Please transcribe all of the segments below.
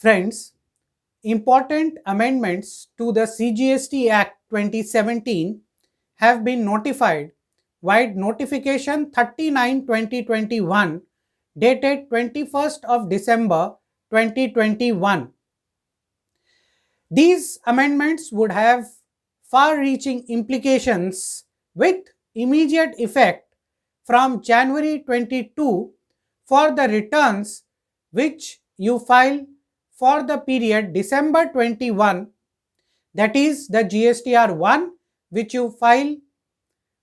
Friends, important amendments to the CGST Act 2017 have been notified via Notification 39/2021 dated 21st of December 2021. These amendments would have far-reaching implications with immediate effect from January 22 for the returns which you file for the period December 21, that is the GSTR 1 which you file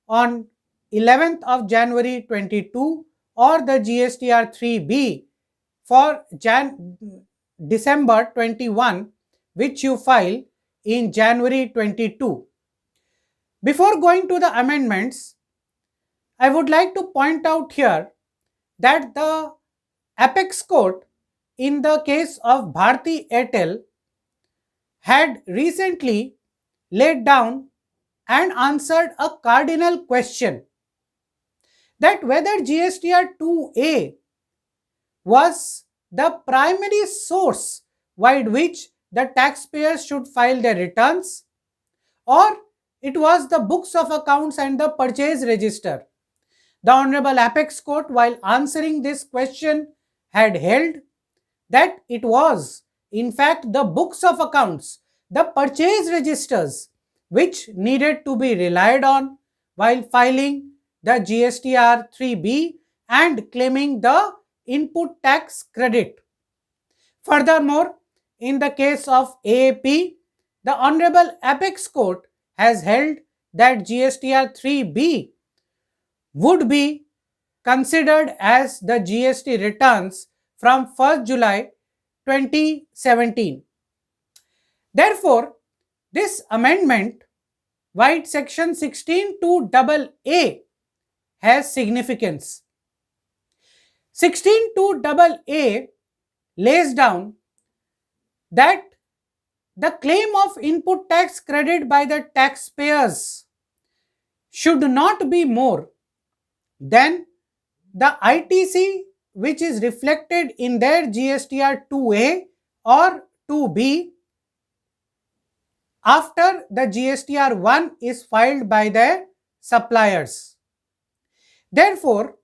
on 11th of January 22, or the GSTR 3B for December 21 which you file in January 22. Before going to the amendments, I would like to point out here that the apex court in the case of Bharti Airtel had recently laid down and answered a cardinal question, that whether GSTR 2A was the primary source by which the taxpayers should file their returns, or it was the books of accounts and the purchase register. The Honorable Apex Court, while answering this question, had held that it was in fact the books of accounts, the purchase registers, which needed to be relied on while filing the GSTR 3B and claiming the input tax credit. Furthermore, in the case of AAP, the Honorable Apex Court has held that GSTR 3B would be considered as the GST returns from 1st July 2017. Therefore, this amendment via section 16(2)AA has significance. 16(2)AA lays down that the claim of input tax credit by the taxpayers should not be more than the ITC which is reflected in their GSTR 2A or 2B after the GSTR 1 is filed by their suppliers. Therefore,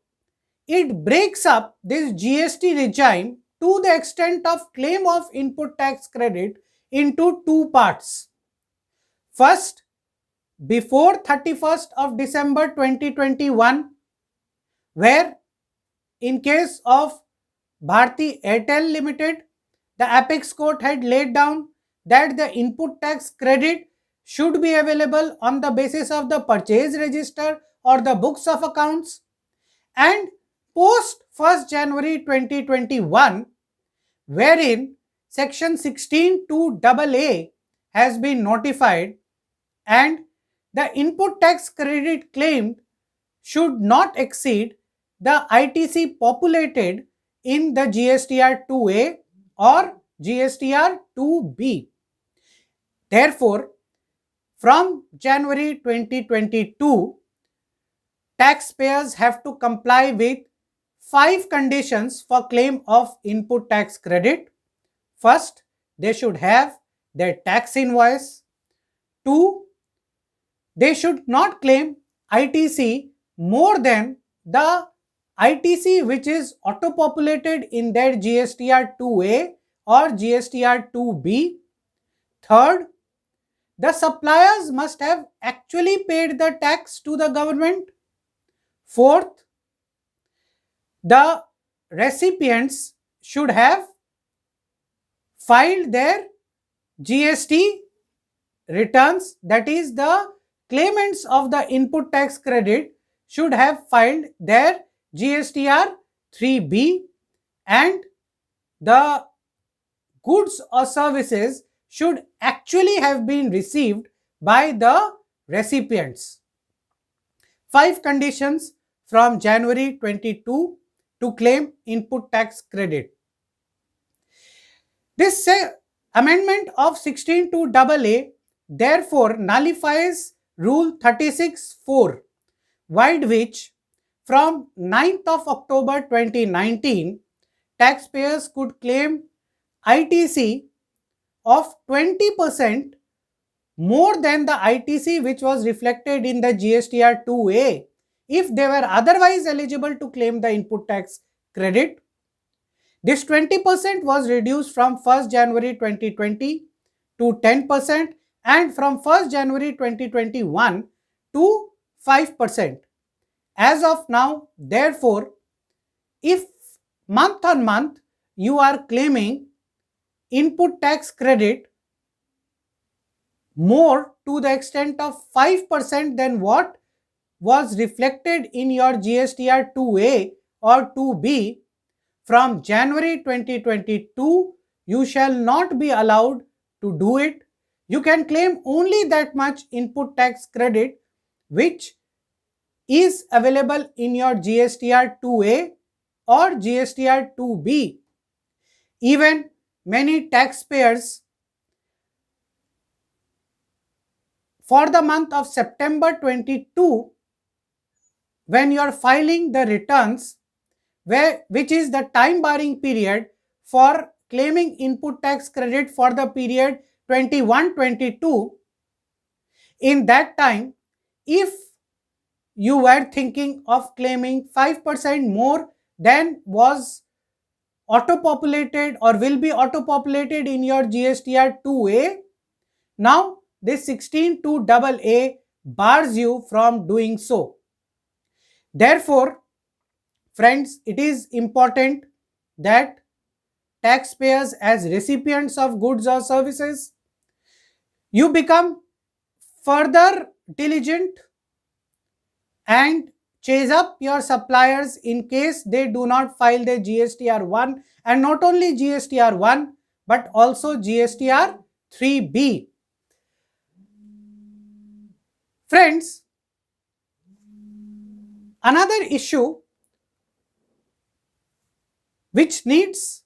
it breaks up this GST regime to the extent of claim of input tax credit into two parts. First, before 31st of December 2021, where in case of Bharti Airtel Limited, the Apex Court had laid down that the input tax credit should be available on the basis of the purchase register or the books of accounts, and post 1st January 2021, wherein section 16(2)AA has been notified and the input tax credit claimed should not exceed the ITC populated in the GSTR 2A or GSTR 2B. Therefore, from January 2022, taxpayers have to comply with 5 conditions for claim of input tax credit. First, they should have their tax invoice. 2, they should not claim ITC more than the ITC which is auto-populated in their GSTR 2A or GSTR 2B. Third, the suppliers must have actually paid the tax to the government. Fourth, the recipients should have filed their GST returns, that is, the claimants of the input tax credit should have filed their GSTR 3B, and the goods or services should actually have been received by the recipients. 5 conditions from January 22 to claim input tax credit. This amendment of 16(2)AA therefore nullifies Rule 36(4), by which from 9th of October 2019, taxpayers could claim ITC of 20% more than the ITC which was reflected in the GSTR 2A if they were otherwise eligible to claim the input tax credit. This 20% was reduced from 1st January 2020 to 10% and from 1st January 2021 to 5%. As of now, therefore, if month on month you are claiming input tax credit more to the extent of 5% than what was reflected in your GSTR 2A or 2B, from January 2022, you shall not be allowed to do it. You can claim only that much input tax credit which is available in your GSTR 2A or GSTR 2B. Even many taxpayers for the month of September 22, when you are filing the returns, which is the time barring period for claiming input tax credit for the period 21-22, in that time, if you were thinking of claiming 5% more than was auto-populated or will be auto-populated in your GSTR 2A, now this 16(2)AA bars you from doing so. Therefore, friends, it is important that taxpayers as recipients of goods or services, you become further diligent and chase up your suppliers in case they do not file their GSTR 1, and not only GSTR 1 but also GSTR 3B. Friends, another issue which needs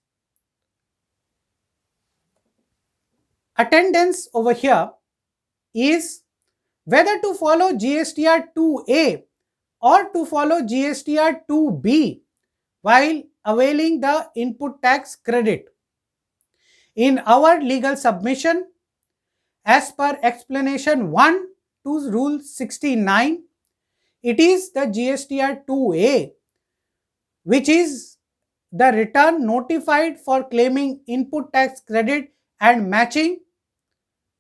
attendance over here is whether to follow GSTR 2A or to follow GSTR 2B while availing the input tax credit. In our legal submission, as per explanation 1 to Rule 69, it is the GSTR 2A which is the return notified for claiming input tax credit and matching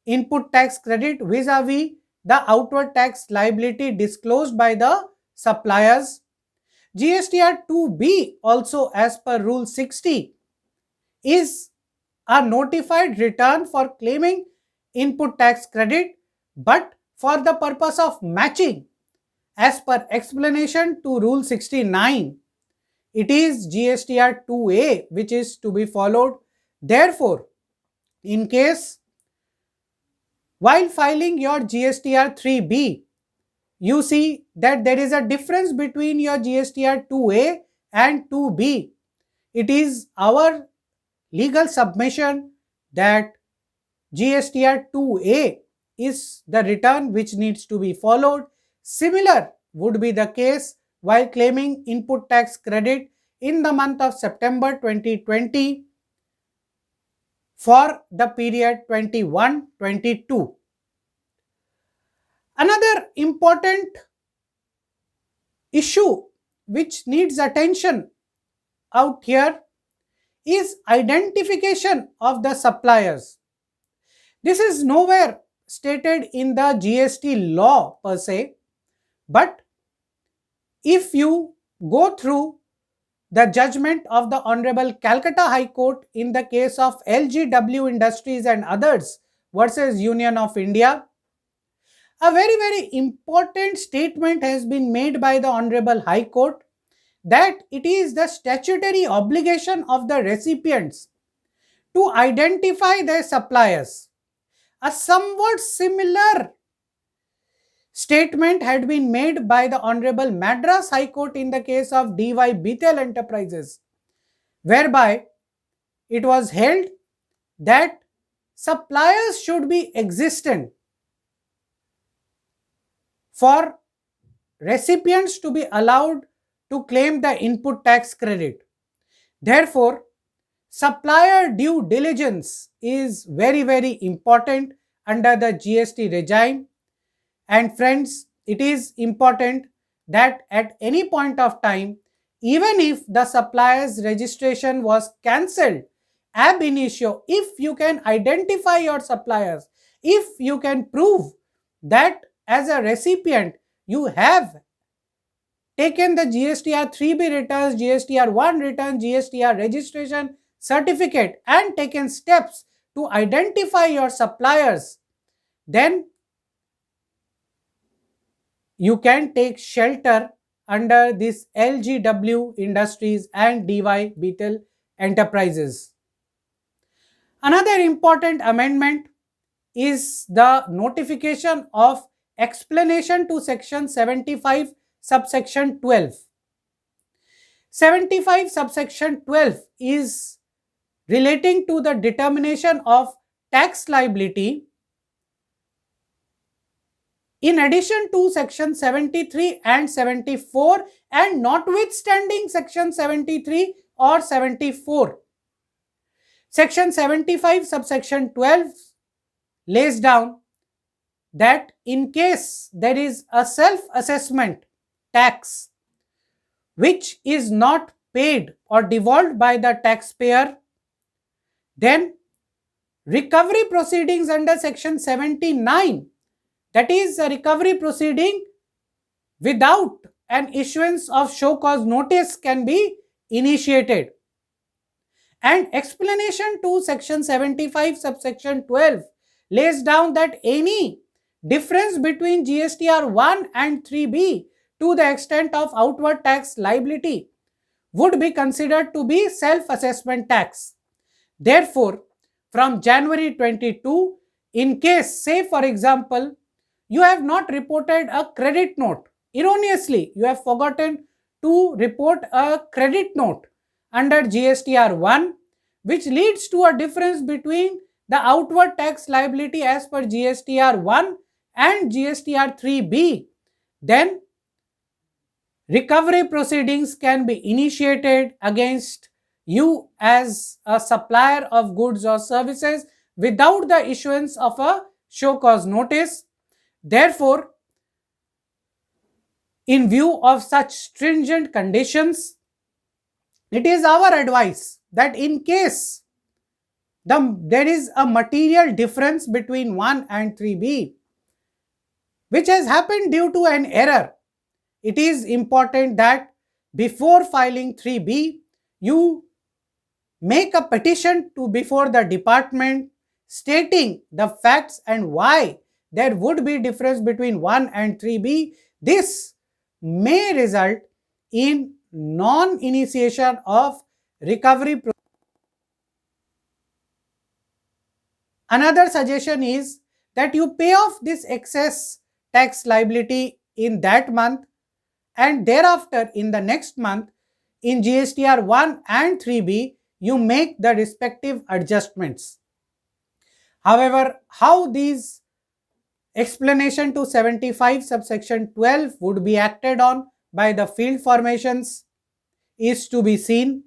input tax credit vis-a-vis the outward tax liability disclosed by the suppliers. GSTR 2B also, as per Rule 60, is a notified return for claiming input tax credit but for the purpose of matching, as per explanation to Rule 69. It is GSTR 2A which is to be followed. Therefore, in case while filing your GSTR 3B, you see that there is a difference between your GSTR 2A and 2B. It is our legal submission that GSTR 2A is the return which needs to be followed. Similar would be the case while claiming input tax credit in the month of September 2020 for the period 21-22. Another important issue which needs attention out here is identification of the suppliers. This is nowhere stated in the GST law per se, but if you go through the judgment of the Honorable Calcutta High Court in the case of LGW Industries and others versus Union of India, a very important statement has been made by the Honorable High Court that it is the statutory obligation of the recipients to identify their suppliers. A somewhat similar statement had been made by the Honorable Madras High Court in the case of DY Bethel Enterprises, whereby it was held that suppliers should be existent for recipients to be allowed to claim the input tax credit. Therefore, supplier due diligence is very, very important under the GST regime. And friends, it is important that at any point of time, even if the supplier's registration was cancelled ab initio, if you can identify your suppliers, if you can prove that as a recipient you have taken the GSTR 3B returns, GSTR 1 return, GSTR registration certificate and taken steps to identify your suppliers, then you can take shelter under this LGW Industries and DY Beetle Enterprises. Another important amendment is the notification of explanation to section 75 subsection 12. 75 subsection 12 is relating to the determination of tax liability in addition to section 73 and 74 and notwithstanding section 73 or 74. Section 75 subsection 12 lays down that in case there is a self-assessment tax which is not paid or devolved by the taxpayer, then recovery proceedings under section 79, that is a recovery proceeding without an issuance of show cause notice, can be initiated. And explanation to section 75 subsection 12 lays down that any difference between GSTR 1 and 3B to the extent of outward tax liability would be considered to be self-assessment tax. Therefore, from January 22, in case, say for example, you have not reported a credit note, erroneously you have forgotten to report a credit note under GSTR 1, which leads to a difference between the outward tax liability as per GSTR 1 and GSTR 3B, then recovery proceedings can be initiated against you as a supplier of goods or services without the issuance of a show cause notice. Therefore, in view of such stringent conditions, it is our advice that in case there is a material difference between 1 and 3B, which has happened due to an error, it is important that before filing 3B, you make a petition to before the department stating the facts and why there would be difference between 1 and 3B. This may result in non-initiation of recovery. Another suggestion is that you pay off this excess tax liability in that month and thereafter in the next month in GSTR 1 and 3B you make the respective adjustments. However, how these explanation to 75 subsection 12 would be acted on by the field formations is to be seen.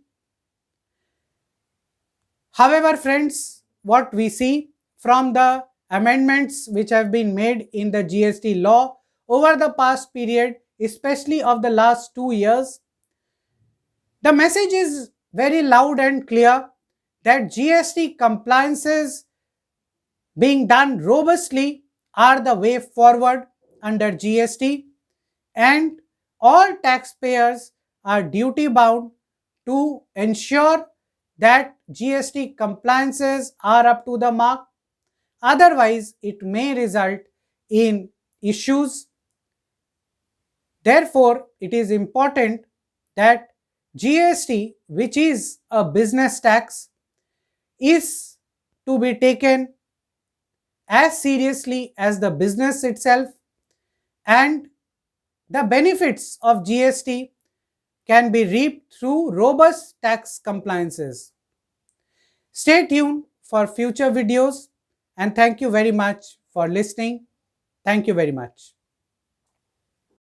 However, friends, what we see from the amendments which have been made in the GST law over the past period, especially of the last 2 years, the message is very loud and clear that GST compliances being done robustly are the way forward under GST, and all taxpayers are duty bound to ensure that GST compliances are up to the mark. Otherwise, it may result in issues. Therefore, it is important that GST, which is a business tax, is to be taken as seriously as the business itself, and the benefits of GST can be reaped through robust tax compliances. Stay tuned for future videos and thank you very much for listening. Thank you very much.